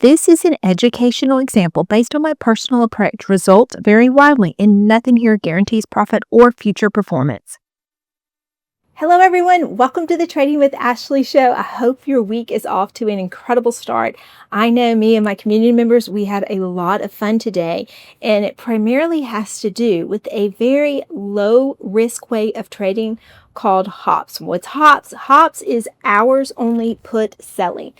This is an educational example based on my personal approach. Results vary widely, and nothing here guarantees profit or future performance. Hello, everyone. Welcome to the Trading with Ashley show. I hope your week is off to an incredible start. I know me and my community members, we had a lot of fun today, and it primarily has to do with a very low risk way of trading called hops. What's hops? Hops is hours only put selling.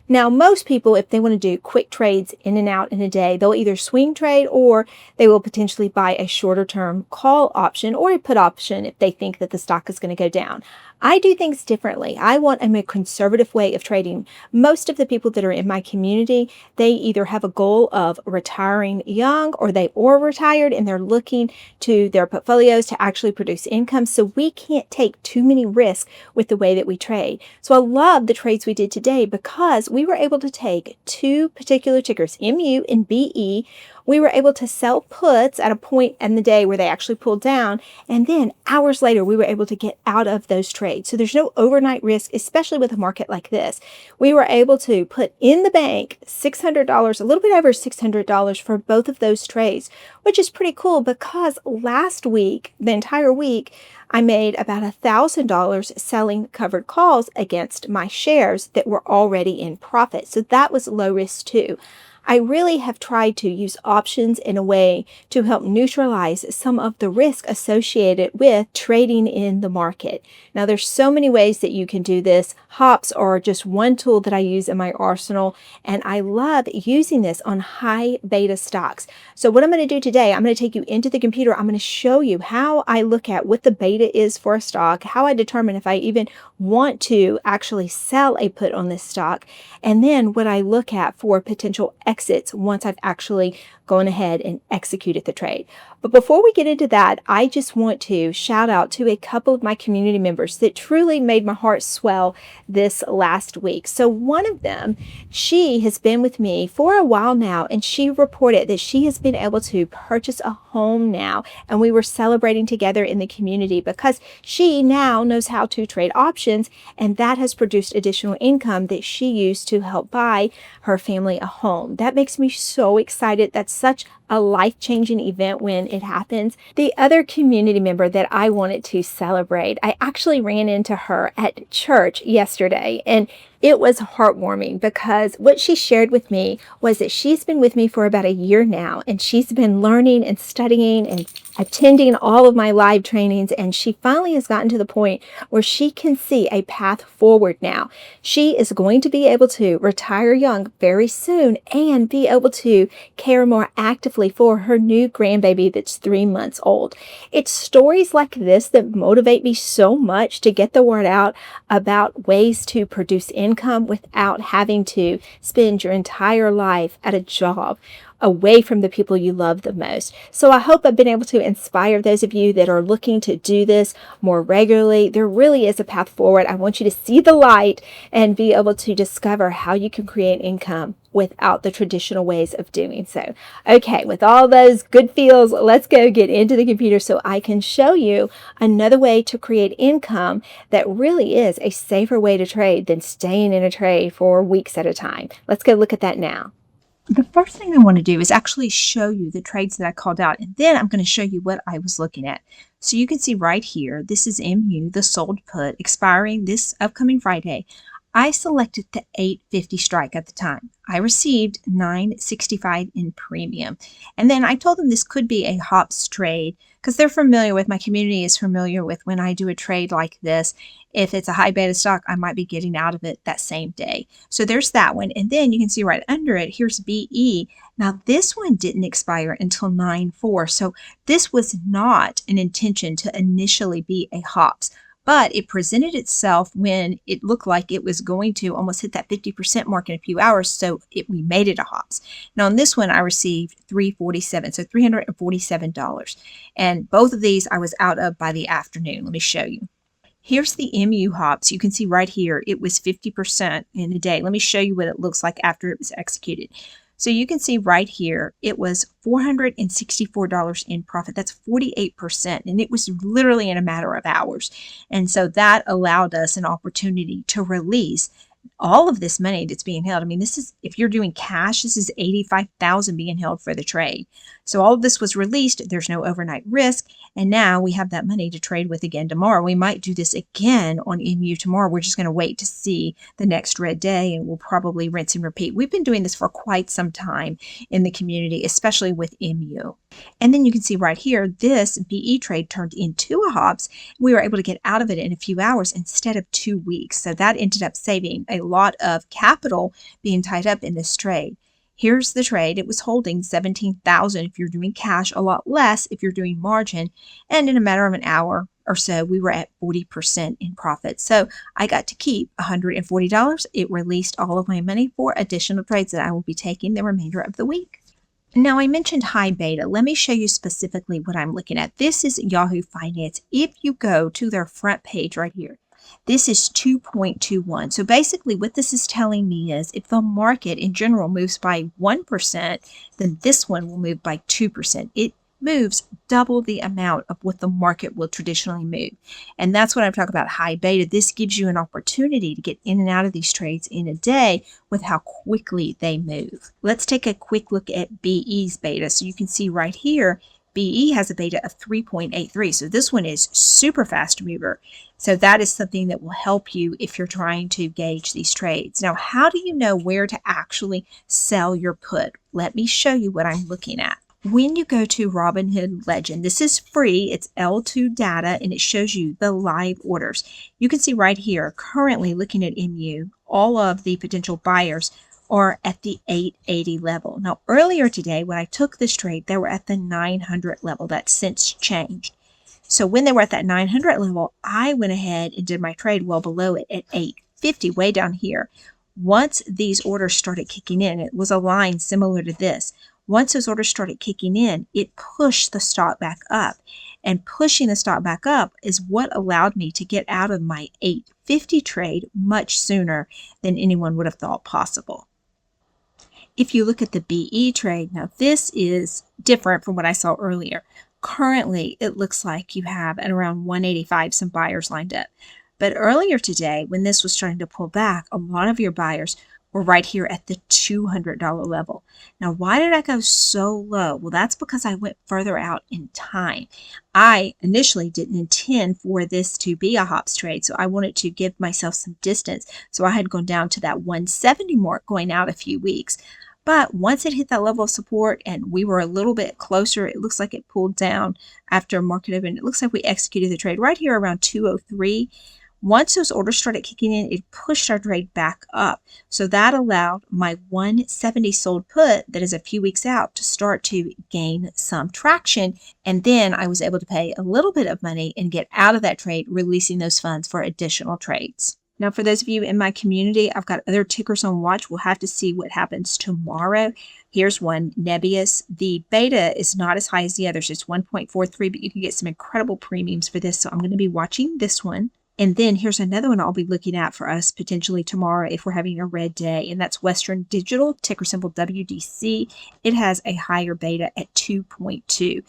Now, most people, if they want to do quick trades in and out in a day, they'll either swing trade or they will potentially buy a shorter term call option or a put option if they think that the stock is going to go down. I do things differently. I want a more conservative way of trading. Most of the people that are in my community, they either have a goal of retiring young or they are retired and they're looking to their portfolios to actually produce income. So we can't take too many risks with the way that we trade. So I love the trades we did today because we were able to take two particular tickers, MU and BE. We were able to sell puts at a point in the day where they actually pulled down. And then hours later, we were able to get out of those trades. So there's no overnight risk, especially with a market like this. We were able to put in the bank $600, a little bit over $600 for both of those trades, which is pretty cool because last week, the entire week, I made about $1,000 selling covered calls against my shares that were already in profit. So that was low risk too. I really have tried to use options in a way to help neutralize some of the risk associated with trading in the market. Now, there's so many ways that you can do this. Hops are just one tool that I use in my arsenal, and I love using this on high beta stocks. So what I'm going to do today, I'm going to take you into the computer. I'm going to show you how I look at what the beta is for a stock, how I determine if I even want to actually sell a put on this stock, and then what I look at for potential exits once I've actually gone ahead and executed the trade. But before we get into that, I just want to shout out to a couple of my community members that truly made my heart swell this last week. So one of them, she has been with me for a while now, and she reported that she has been able to purchase a home now, and we were celebrating together in the community because she now knows how to trade options, and that has produced additional income that she used to help buy her family a home. That makes me so excited. That's such a life-changing event when it happens. The other community member that I wanted to celebrate, I actually ran into her at church yesterday, and it was heartwarming because what she shared with me was that she's been with me for about a year now, and she's been learning and studying and attending all of my live trainings, and she finally has gotten to the point where she can see a path forward now. She is going to be able to retire young very soon and be able to care more actively for her new grandbaby that's 3 months old. It's stories like this that motivate me so much to get the word out about ways to produce income without having to spend your entire life at a job away from the people you love the most. So I hope I've been able to inspire those of you that are looking to do this more regularly. There really is a path forward. I want you to see the light and be able to discover how you can create income without the traditional ways of doing so. Okay, with all those good feels, let's go get into the computer so I can show you another way to create income that really is a safer way to trade than staying in a trade for weeks at a time. Let's go look at that now. The first thing I want to do is actually show you the trades that I called out, and then I'm going to show you what I was looking at. So you can see right here, this is MU, the sold put, expiring this upcoming Friday. I selected the 850 strike at the time. I received $9.65 in premium. And then I told them this could be a hops trade because they're familiar with, my community is familiar with when I do a trade like this. If it's a high beta stock, I might be getting out of it that same day. So there's that one. And then you can see right under it, here's BE. Now this one didn't expire until 9/4. So this was not an intention to initially be a hops, but it presented itself when it looked like it was going to almost hit that 50% mark in a few hours, so we made it a hops. Now on this one, I received $347, so $347. And both of these I was out of by the afternoon. Let me show you. Here's the MU hops. You can see right here, it was 50% in a day. Let me show you what it looks like after it was executed. So you can see right here, it was $464 in profit. That's 48%, and it was literally in a matter of hours. And so that allowed us an opportunity to release all of this money that's being held. I mean, this is, if you're doing cash, this is $85,000 being held for the trade. So all of this was released. There's no overnight risk. And now we have that money to trade with again tomorrow. We might do this again on MU tomorrow. We're just going to wait to see the next red day, and we'll probably rinse and repeat. We've been doing this for quite some time in the community, especially with MU. And then you can see right here, this BE trade turned into a HOBS. We were able to get out of it in a few hours instead of 2 weeks. So that ended up saving a lot of capital being tied up in this trade. Here's the trade. It was holding 17,000 if you're doing cash, a lot less if you're doing margin. And in a matter of an hour or so, we were at 40% in profit. So I got to keep $140. It released all of my money for additional trades that I will be taking the remainder of the week. Now, I mentioned high beta. Let me show you specifically what I'm looking at. This is Yahoo Finance. If you go to their front page right here, this is 2.21. So basically what this is telling me is if the market in general moves by 1%, then this one will move by 2%. It moves double the amount of what the market will traditionally move. And that's what I'm talking about, high beta. This gives you an opportunity to get in and out of these trades in a day with how quickly they move. Let's take a quick look at BE's beta. So you can see right here, BE has a beta of 3.83. So this one is super fast mover. So that is something that will help you if you're trying to gauge these trades. Now, how do you know where to actually sell your put? Let me show you what I'm looking at. When you go to Robinhood Legend, this is free. It's L2 data, and it shows you the live orders. You can see right here, currently looking at MU, all of the potential buyers are at the 880 level. Now, earlier today, when I took this trade, they were at the 900 level. That's since changed. So when they were at that 900 level, I went ahead and did my trade well below it at 850, way down here. Once these orders started kicking in, it was a line similar to this. Once those orders started kicking in, it pushed the stock back up. And pushing the stock back up is what allowed me to get out of my 850 trade much sooner than anyone would have thought possible. If you look at the BE trade, now this is different from what I saw earlier. Currently, it looks like you have at around 185 some buyers lined up. But earlier today, when this was starting to pull back, a lot of your buyers were right here at the $200 level. Now, why did I go so low? Well, that's because I went further out in time. I initially didn't intend for this to be a HOBS trade, so I wanted to give myself some distance. So I had gone down to that 170 mark going out a few weeks. But once it hit that level of support and we were a little bit closer, it looks like it pulled down after market open. It looks like we executed the trade right here around 203. Once those orders started kicking in, it pushed our trade back up. So that allowed my 170 sold put that is a few weeks out to start to gain some traction. And then I was able to pay a little bit of money and get out of that trade, releasing those funds for additional trades. Now, for those of you in my community, I've got other tickers on watch. We'll have to see what happens tomorrow. Here's one, Nebius. The beta is not as high as the others. It's 1.43, but you can get some incredible premiums for this. So I'm going to be watching this one. And then here's another one I'll be looking at for us potentially tomorrow if we're having a red day, and that's Western Digital, ticker symbol WDC. It has a higher beta at 2.2.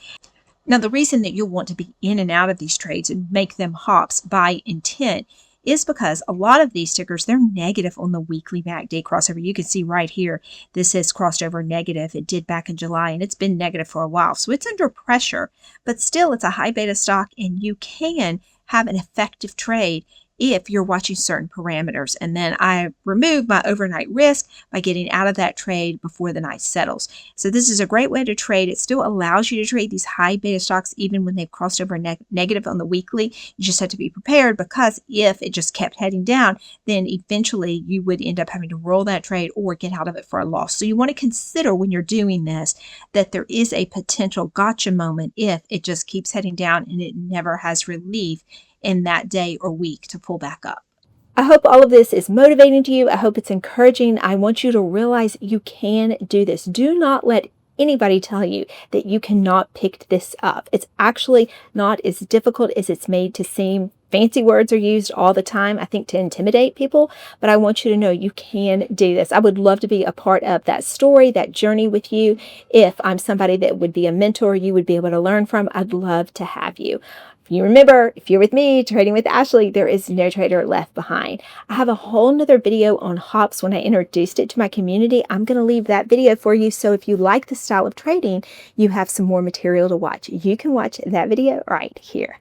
Now, the reason that you'll want to be in and out of these trades and make them hops by intent is because a lot of these tickers, they're negative on the weekly MACD crossover. You can see right here, this has crossed over negative. It did back in July, and it's been negative for a while. So it's under pressure, but still it's a high beta stock, and you can have an effective trade if you're watching certain parameters. And then I remove my overnight risk by getting out of that trade before the night settles. So this is a great way to trade. It still allows you to trade these high beta stocks even when they've crossed over negative on the weekly. You just have to be prepared, because if it just kept heading down, then eventually you would end up having to roll that trade or get out of it for a loss. So you want to consider when you're doing this that there is a potential gotcha moment if it just keeps heading down and it never has relief in that day or week to pull back up. I hope all of this is motivating to you. I hope it's encouraging. I want you to realize you can do this. Do not let anybody tell you that you cannot pick this up. It's actually not as difficult as it's made to seem. Fancy words are used all the time, I think, to intimidate people, but I want you to know you can do this. I would love to be a part of that story, that journey with you. If I'm somebody that would be a mentor you would be able to learn from, I'd love to have you. you remember, if you're with me, Trading with Ashley, there is no trader left behind. I have a whole nother video on hops when I introduced it to my community. I'm going to leave that video for you. So if you like the style of trading, you have some more material to watch. You can watch that video right here.